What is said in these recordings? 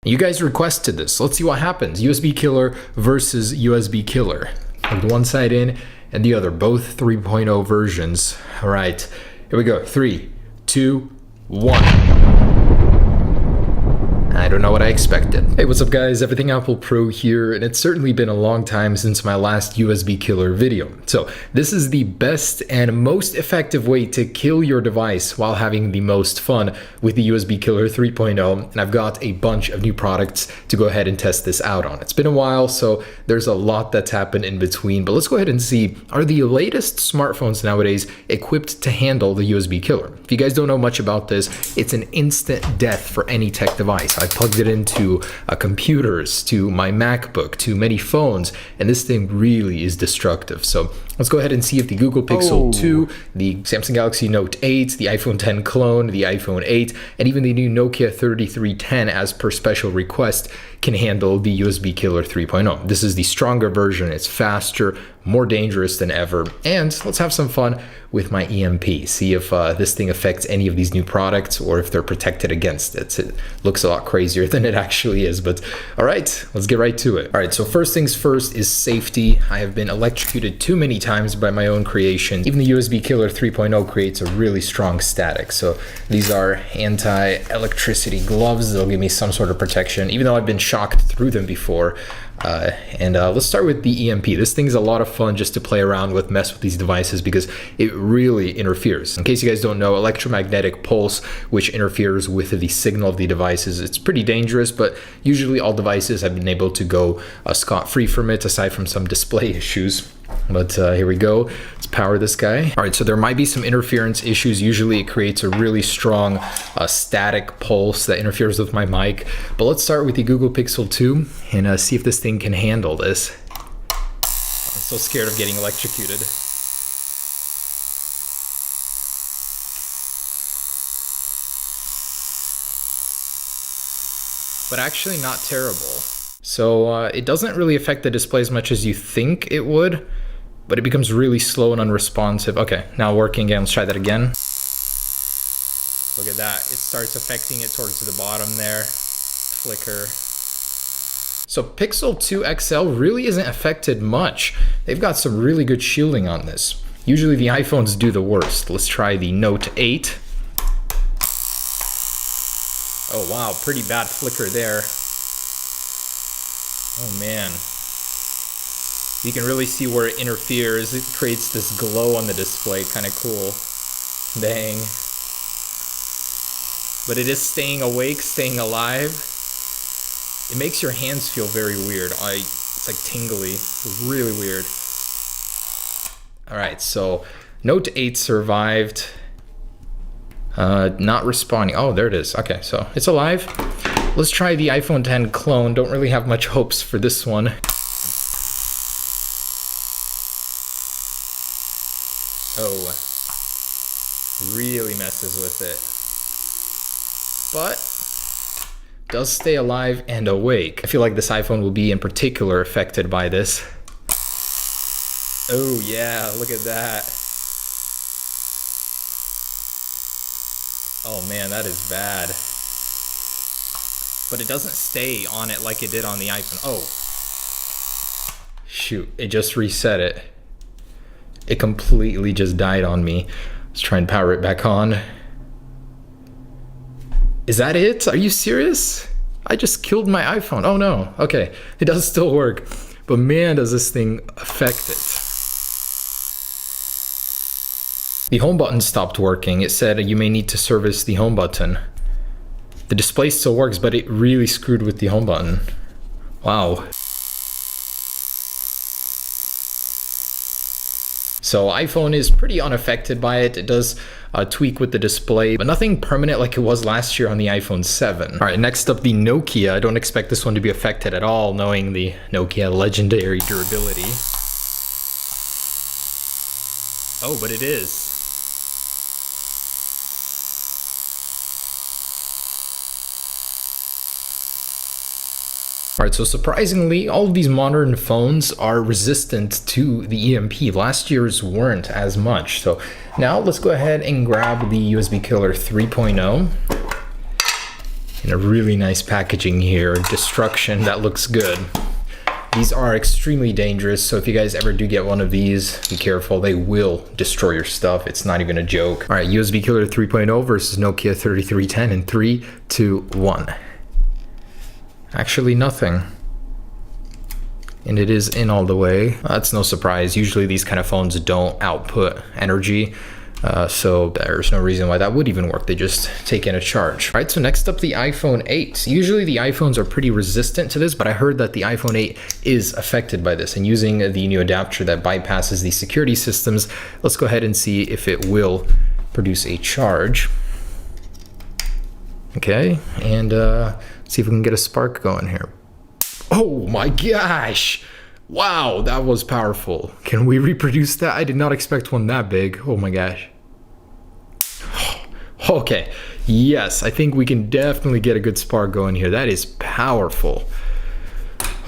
You guys requested this. Let's see what happens. USB killer versus USB killer. With one side in and the other, both 3.0 versions. All right, here we go. 3, 2, 1. I don't know what I expected. Hey, what's up guys? Everything Apple Pro here, and it's certainly been a long time since my last USB killer video. So this is the best and most effective way to kill your device while having the most fun with the USB killer 3.0, and I've got a bunch of new products to go ahead and test this out on. It's been a while, so there's a lot that's happened in between, but let's go ahead and see, are the latest smartphones nowadays equipped to handle the USB killer? If you guys don't know much about this, it's an instant death for any tech device. I plugged it into computers, to my MacBook, to many phones, and this thing really is destructive. So let's go ahead and see if the Google Pixel 2, the Samsung Galaxy Note 8, the iPhone 10 clone, the iPhone 8, and even the new Nokia 3310 as per special request can handle the USB killer 3.0. This is the stronger version. It's faster, more dangerous than ever, and let's have some fun with my EMP. See if this thing affects any of these new products or if they're protected against it. It looks a lot crazier than it actually is, but all right, let's get right to it. All right, so first things first is safety. I have been electrocuted too many times by my own creation. Even the USB killer 3.0 creates a really strong static. So these are anti-electricity gloves. They'll give me some sort of protection, even though I've been shocked through them before. Let's start with the EMP. This thing's a lot of fun just to play around with, mess with these devices because it really interferes. In case you guys don't know, electromagnetic pulse, which interferes with the signal of the devices, it's pretty dangerous, but usually all devices have been able to go scot-free from it, aside from some display issues. But here we go. Let's power this guy. All right, so there might be some interference issues. Usually it creates a really strong static pulse that interferes with my mic. But let's start with the Google Pixel 2 and see if this thing can handle this. I'm so scared of getting electrocuted. But actually not terrible. So it doesn't really affect the display as much as you think it would, but it becomes really slow and unresponsive. Okay, now working again. Let's try that again. Look at that. It starts affecting it towards the bottom there. Flicker. So Pixel 2 XL really isn't affected much. They've got some really good shielding on this. Usually the iPhones do the worst. Let's try the Note 8. Oh wow, pretty bad flicker there. Oh man. You can really see where it interferes. It creates this glow on the display, kind of cool. Dang. But it is staying awake, staying alive. It makes your hands feel very weird. It's like tingly, really weird. All right, so Note 8 survived. Not responding. Oh, there it is. Okay, so it's alive. Let's try the iPhone 10 clone. Don't really have much hopes for this one. Oh, really messes with it. But does stay alive and awake. I feel like this iPhone will be in particular affected by this. Oh yeah, look at that. Oh man, that is bad. But it doesn't stay on it like it did on the iPhone. Oh. Shoot, it just reset it. It completely just died on me. Let's try and power it back on. Is that it? Are you serious? I just killed my iPhone. Oh no. Okay, it does still work. But man, does this thing affect it. The home button stopped working. It said you may need to service the home button. The display still works, but it really screwed with the home button. Wow. So iPhone is pretty unaffected by it. It does tweak with the display, but nothing permanent like it was last year on the iPhone 7. All right, next up, the Nokia. I don't expect this one to be affected at all, knowing the Nokia legendary durability. Oh, but it is. All right, so surprisingly, all of these modern phones are resistant to the EMP. Last year's weren't as much. So now let's go ahead and grab the USB Killer 3.0. in a really nice packaging here. Destruction, that looks good. These are extremely dangerous, so if you guys ever do get one of these, be careful. They will destroy your stuff. It's not even a joke. All right, USB Killer 3.0 versus Nokia 3310 in 3, 2, 1. Actually, nothing. And it is in all the way. That's no surprise. Usually these kind of phones don't output energy. So there's no reason why that would even work. They just take in a charge. All right, so next up, the iPhone 8. Usually the iPhones are pretty resistant to this, but I heard that the iPhone 8 is affected by this. And using the new adapter that bypasses the security systems, let's go ahead and see if it will produce a charge. Okay, and see if we can get a spark going here. Oh my gosh! Wow, that was powerful. Can we reproduce that? I did not expect one that big. Oh my gosh. Okay, yes, I think we can definitely get a good spark going here. That is powerful.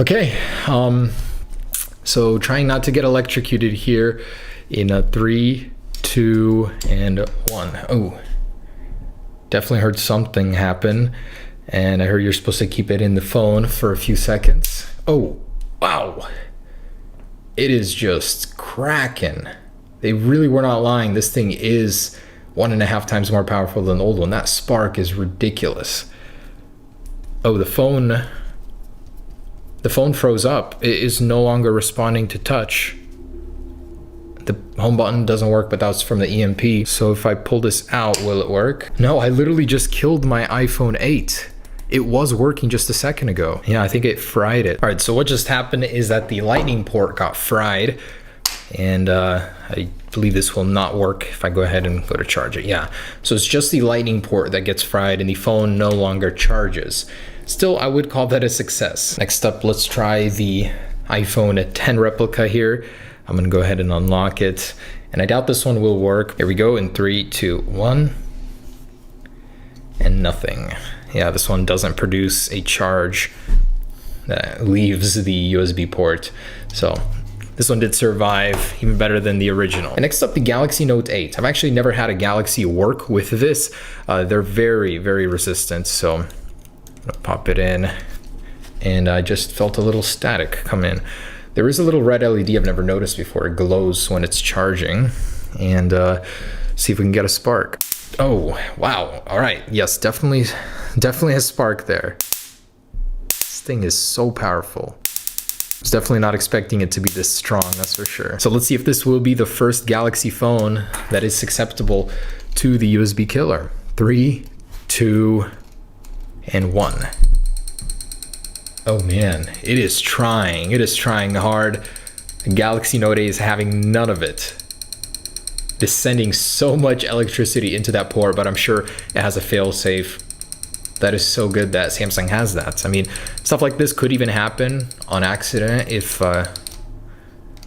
Okay, so trying not to get electrocuted here in a 3, 2, and 1. Oh, definitely heard something happen. And I heard you're supposed to keep it in the phone for a few seconds. Oh, wow. It is just cracking. They really were not lying. This thing is 1.5 times more powerful than the old one. That spark is ridiculous. Oh, the phone froze up. It is no longer responding to touch. The home button doesn't work, but that's from the EMP. So if I pull this out, will it work? No, I literally just killed my iPhone 8. It was working just a second ago. Yeah, I think it fried it. All right, so what just happened is that the lightning port got fried, and I believe this will not work if I go ahead and go to charge it. Yeah, so it's just the lightning port that gets fried and the phone no longer charges. Still, I would call that a success. Next up, let's try the iPhone 10 replica here. I'm gonna go ahead and unlock it, and I doubt this one will work. Here we go in 3, 2, 1, and nothing. Yeah, this one doesn't produce a charge that leaves the USB port. So this one did survive, even better than the original. And next up, the Galaxy Note 8. I've actually never had a Galaxy work with this. They're very, very resistant. So I'm gonna pop it in, and I just felt a little static come in. There is a little red LED I've never noticed before. It glows when it's charging. And see if we can get a spark. Oh, wow. All right. Yes, definitely a spark there. This thing is so powerful. I was definitely not expecting it to be this strong, that's for sure. So let's see if this will be the first Galaxy phone that is susceptible to the USB killer. 3, 2, and 1. Oh man, it is trying. It is trying hard. The Galaxy Note 8 is having none of it. It's sending so much electricity into that port, but I'm sure it has a fail-safe. That is so good that Samsung has that. I mean, stuff like this could even happen on accident if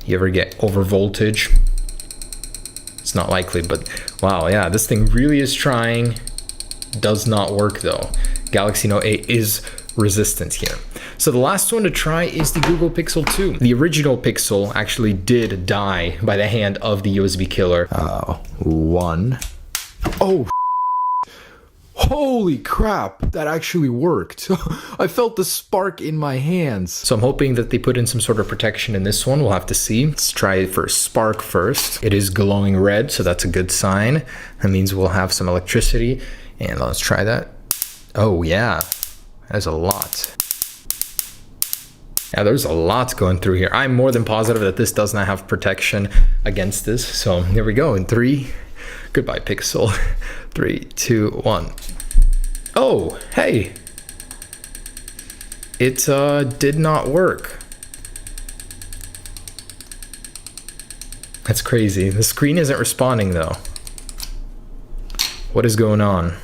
you ever get over voltage. It's not likely, but wow, yeah, this thing really is trying. Does not work though. Galaxy Note 8 is resistant here. So the last one to try is the Google Pixel 2. The original Pixel actually did die by the hand of the USB killer. 1. Oh, holy crap, that actually worked. I felt the spark in my hands. So I'm hoping that they put in some sort of protection in this one. We'll have to see. Let's try it for spark first. It is glowing red, so that's a good sign. That means we'll have some electricity. And let's try that. Oh yeah, that's a lot. Yeah, there's a lot going through here. I'm more than positive that this does not have protection against this. So here we go in 3. Goodbye, Pixel. 3, 2, 1. Oh, hey. It did not work. That's crazy. The screen isn't responding though. What is going on?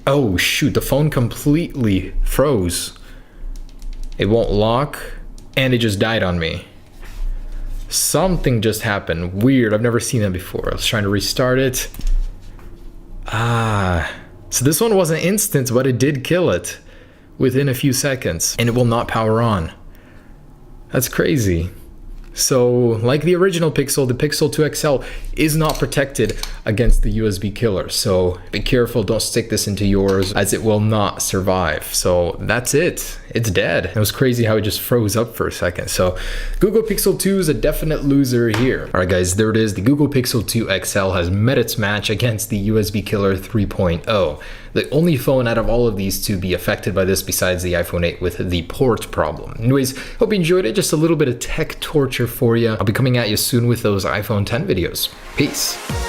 Oh shoot, the phone completely froze. It won't lock, and it just died on me. Something just happened. Weird, I've never seen that before. I was trying to restart it. So this one wasn't instant, but it did kill it within a few seconds, and it will not power on. That's crazy. So like the original Pixel, the Pixel 2 XL is not protected against the USB killer. So be careful, don't stick this into yours as it will not survive. So that's it, it's dead. It was crazy how it just froze up for a second. So Google Pixel 2 is a definite loser here. All right guys, there it is. The Google Pixel 2 XL has met its match against the USB killer 3.0. The only phone out of all of these to be affected by this besides the iPhone 8 with the port problem. Anyways, hope you enjoyed it. Just a little bit of tech torture for you. I'll be coming at you soon with those iPhone 10 videos. Peace.